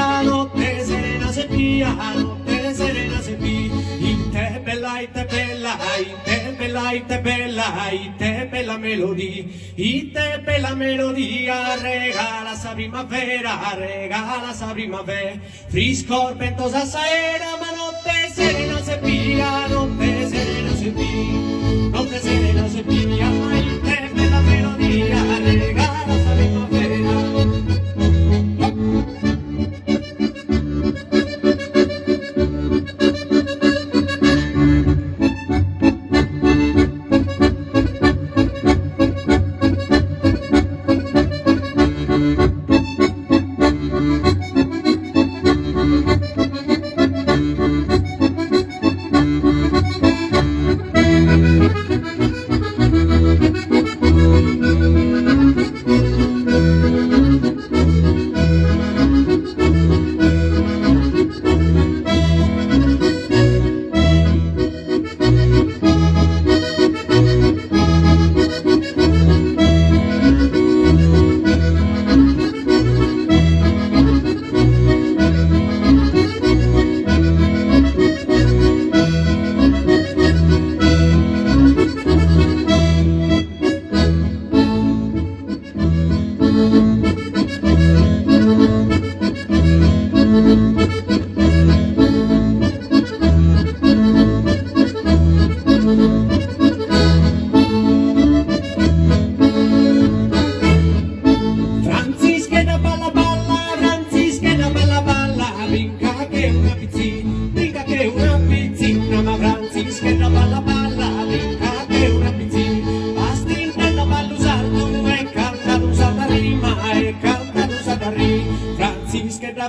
primavera, notte serena se via, notte serena se via. In te bella, in te bella, in te bella, in te bella, in te bella melodia, in te bella melodia, regala sa primavera, regala sa primavera. Frisco ventosa saera, ma notte serena se via, notte serena se via, notte serena se via, ma in te bella melodia, regala sa primavera.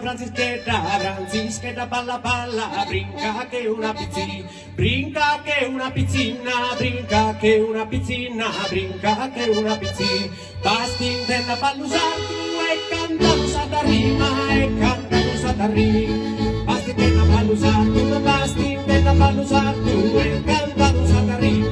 Franzischetta, balla balla, brinca che una pizzina, brinca che una pizzina, brinca che una pizzina, brinca che una pizzina. Basti intenda ballusar tu e canta usata rima, e canta usata rima. Basti intenda ballusar tu, basti intenda ballusar tu e canta usata rima.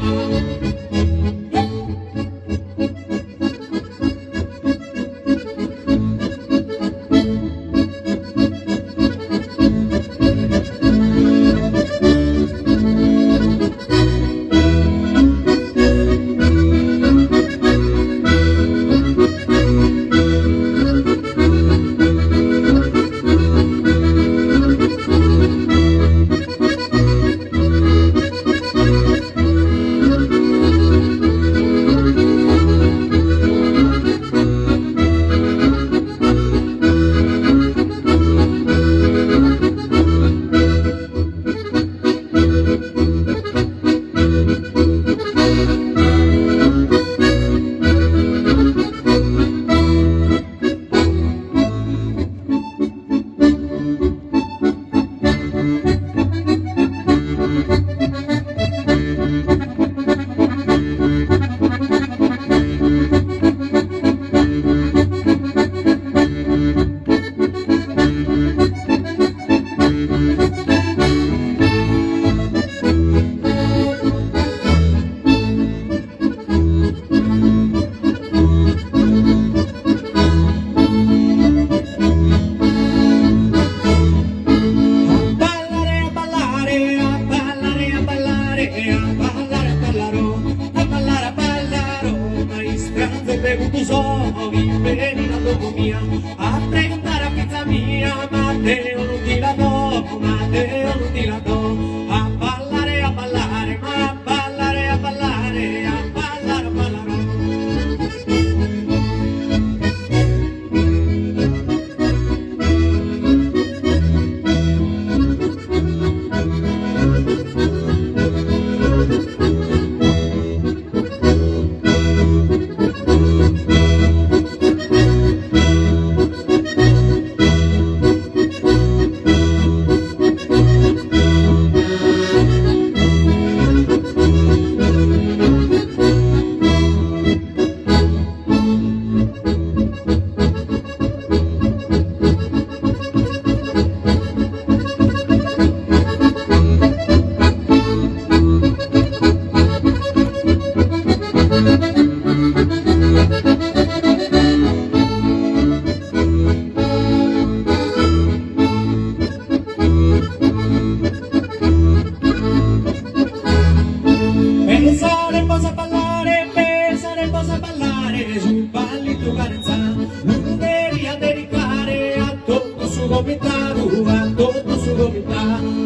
mare sul palito carezza, l'ungheria dedicare a tutto su gomità, a tutto su gomità.